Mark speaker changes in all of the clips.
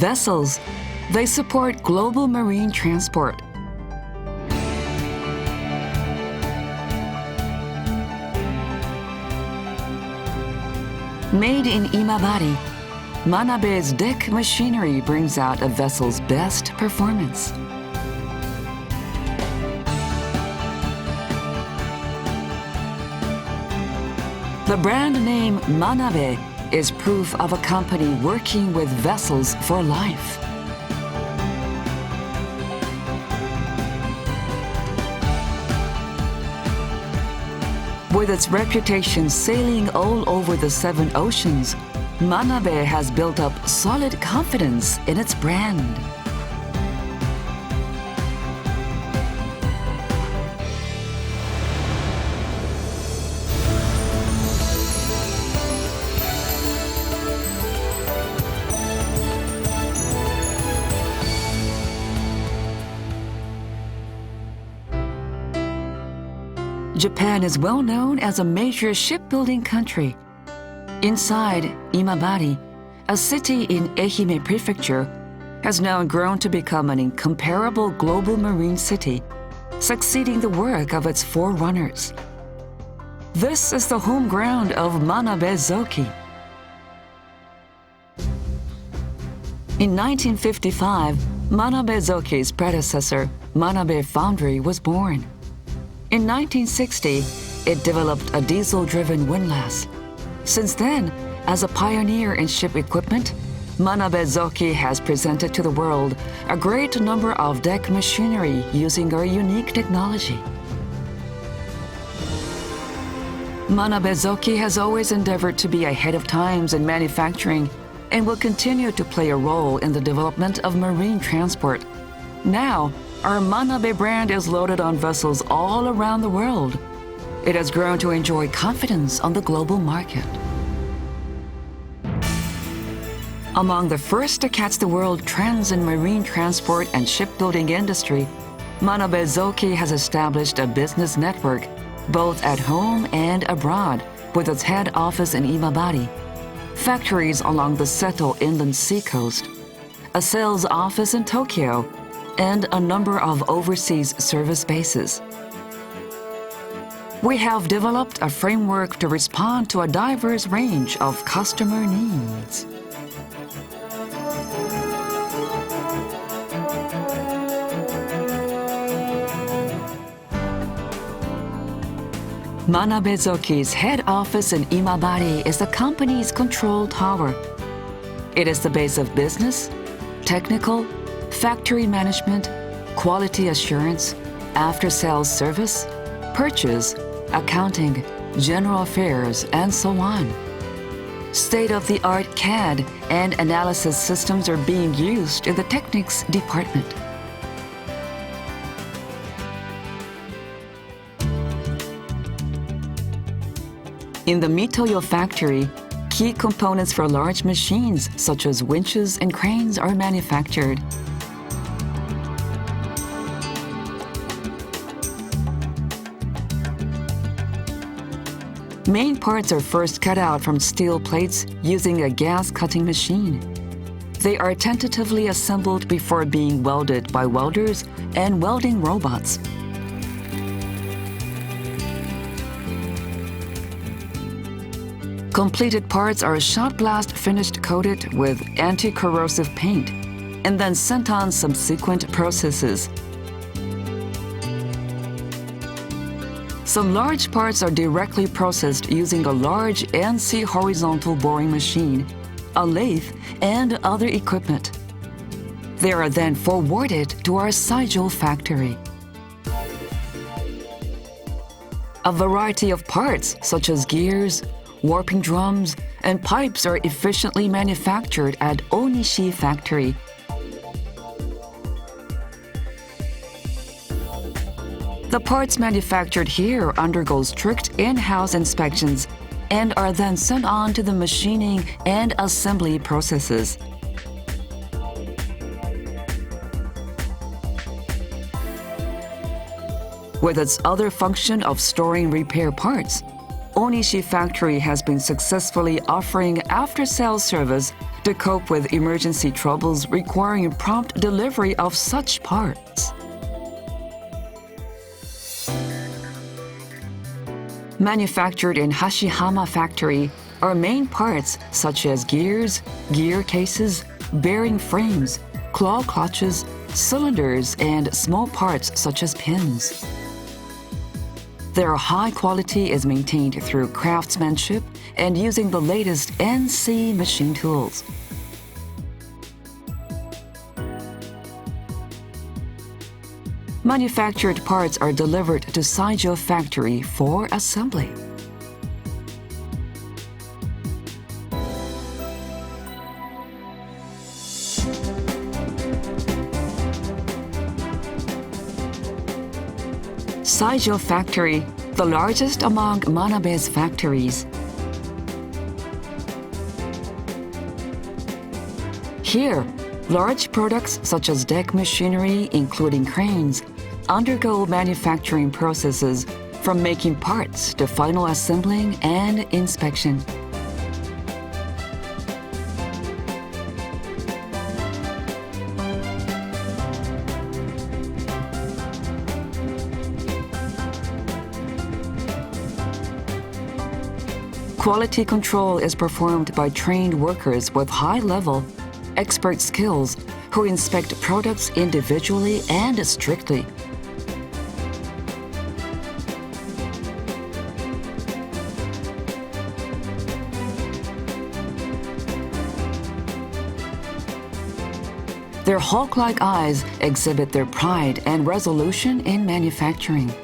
Speaker 1: Vessels, they support global marine transport. Made in Imabari, Manabe's deck machinery brings out a vessel's best performance. The brand name Manabe is proof of a company working with vessels for life. With its reputation sailing all over the 7 oceans, Manabe has built up solid confidence in its brand. Japan is well known as a major shipbuilding country. Inside, Imabari, a city in Ehime Prefecture, has now grown to become an incomparable global marine city, succeeding the work of its forerunners. This is the home ground of Manabe Zoki. In 1955, Manabe Zoki's predecessor, Manabe Foundry, was born. In 1960, it developed a diesel-driven windlass. Since then, as a pioneer in ship equipment, Manabe Zoki has presented to the world a great number of deck machinery using our unique technology. Manabe Zoki has always endeavored to be ahead of times in manufacturing and will continue to play a role in the development of marine transport. Now, our Manabe brand is loaded on vessels all around the world. It has grown to enjoy confidence on the global market. Among the first to catch the world trends in marine transport and shipbuilding industry, Manabe Zoki has established a business network both at home and abroad with its head office in Imabari, factories along the Seto inland seacoast, a sales office in Tokyo, and a number of overseas service bases. We have developed a framework to respond to a diverse range of customer needs. Manabe Zoki's head office in Imabari is the company's control tower. It is the base of business, technical, factory management, quality assurance, after-sales service, purchase, accounting, general affairs, and so on. State-of-the-art CAD and analysis systems are being used in the techniques department. In the Mitoyo factory, key components for large machines such as winches and cranes are manufactured. Main parts are first cut out from steel plates using a gas cutting machine. They are tentatively assembled before being welded by welders and welding robots. Completed parts are shot blast finished coated with anti-corrosive paint and then sent on subsequent processes. Some large parts are directly processed using a large NC horizontal boring machine, a lathe, and other equipment. They are then forwarded to our Saijo factory. A variety of parts, such as gears, warping drums, and pipes are efficiently manufactured at Onishi factory. The parts manufactured here undergo strict in-house inspections and are then sent on to the machining and assembly processes. With its other function of storing repair parts, Onishi factory has been successfully offering after-sales service to cope with emergency troubles requiring prompt delivery of such parts. Manufactured in Hashihama factory are main parts such as gears, gear cases, bearing frames, claw clutches, cylinders, and small parts such as pins. Their high quality is maintained through craftsmanship and using the latest NC machine tools. Manufactured parts are delivered to Saijo factory for assembly. Saijo factory, the largest among Manabe's factories. Here, large products such as deck machinery, including cranes, undergo manufacturing processes from making parts to final assembling and inspection. Quality control is performed by trained workers with high-level, expert skills who inspect products individually and strictly. Their hawk-like eyes exhibit their pride and resolution in manufacturing.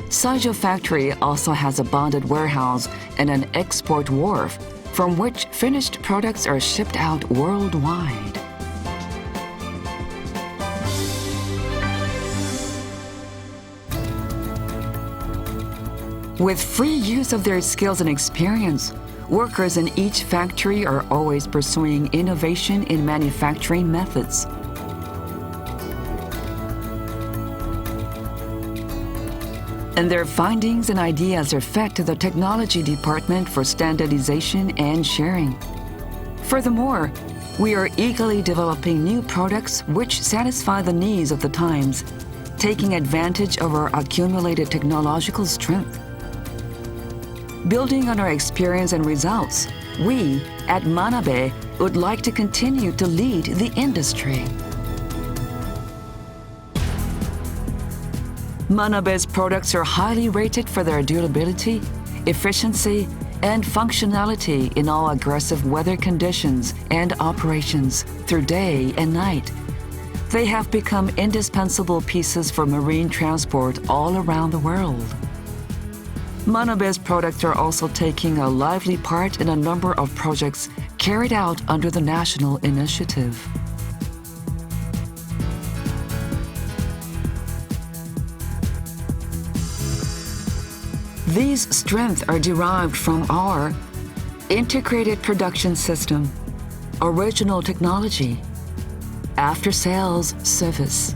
Speaker 1: Saijo factory also has a bonded warehouse and an export wharf from which finished products are shipped out worldwide. With free use of their skills and experience, workers in each factory are always pursuing innovation in manufacturing methods. And their findings and ideas are fed to the technology department for standardization and sharing. Furthermore, we are eagerly developing new products which satisfy the needs of the times, taking advantage of our accumulated technological strength. Building on our experience and results, we at Manabe would like to continue to lead the industry. Manabe's products are highly rated for their durability, efficiency, and functionality in all aggressive weather conditions and operations through day and night. They have become indispensable pieces for marine transport all around the world. Manabe's products are also taking a lively part in a number of projects carried out under the national initiative. These strengths are derived from our integrated production system, original technology, after-sales service.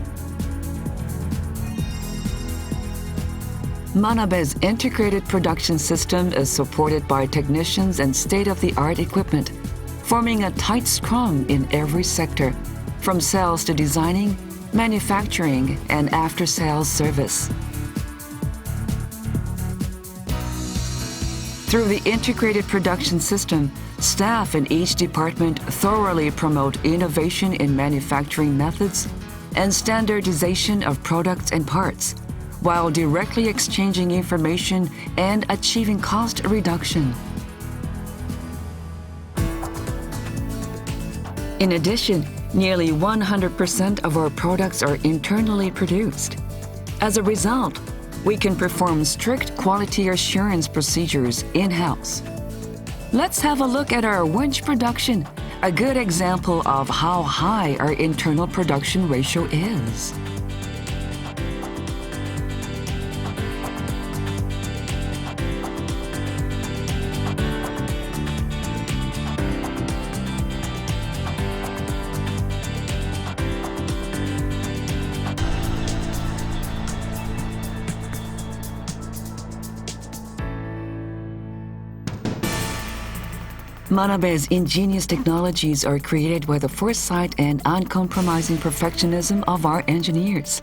Speaker 1: Manabe's integrated production system is supported by technicians and state-of-the-art equipment, forming a tight scrum in every sector, from sales to designing, manufacturing, and after-sales service. Through the integrated production system, staff in each department thoroughly promote innovation in manufacturing methods and standardization of products and parts, while directly exchanging information and achieving cost reduction. In addition, nearly 100% of our products are internally produced. As a result, we can perform strict quality assurance procedures in-house. Let's have a look at our winch production, a good example of how high our internal production ratio is. Manabe's ingenious technologies are created by the foresight and uncompromising perfectionism of our engineers.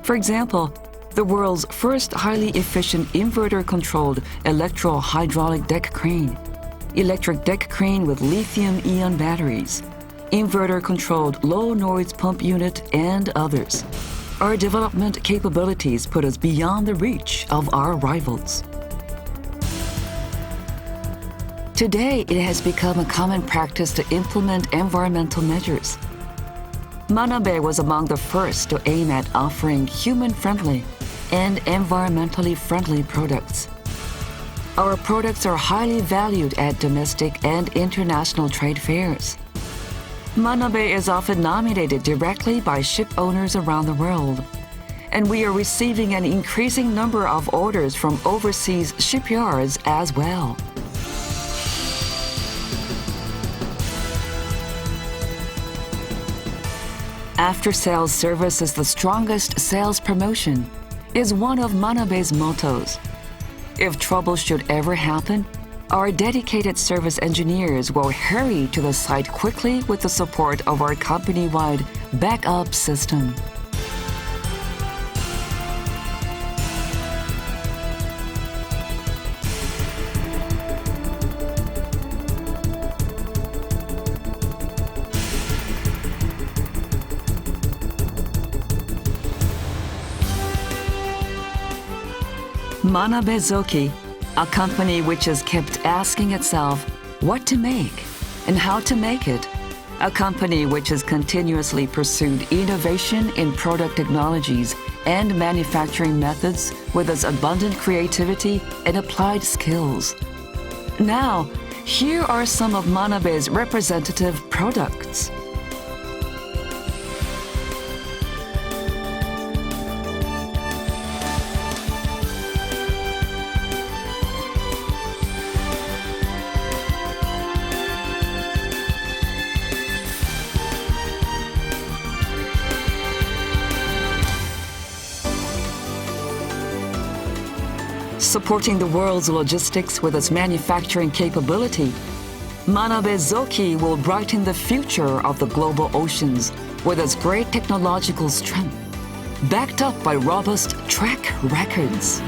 Speaker 1: For example, the world's first highly efficient inverter-controlled electro-hydraulic deck crane, electric deck crane with lithium-ion batteries, inverter-controlled low-noise pump unit, and others. Our development capabilities put us beyond the reach of our rivals. Today, it has become a common practice to implement environmental measures. Manabe was among the first to aim at offering human-friendly and environmentally friendly products. Our products are highly valued at domestic and international trade fairs. Manabe is often nominated directly by ship owners around the world, and we are receiving an increasing number of orders from overseas shipyards as well. After-sales service is the strongest sales promotion, is one of Manabe's mottos. If trouble should ever happen, our dedicated service engineers will hurry to the site quickly with the support of our company-wide backup system. Manabe Zoki, a company which has kept asking itself what to make and how to make it, a company which has continuously pursued innovation in product technologies and manufacturing methods with its abundant creativity and applied skills. Now, here are some of Manabe's representative products. Supporting the world's logistics with its manufacturing capability, Manabe Zoki will brighten the future of the global oceans with its great technological strength, backed up by robust track records.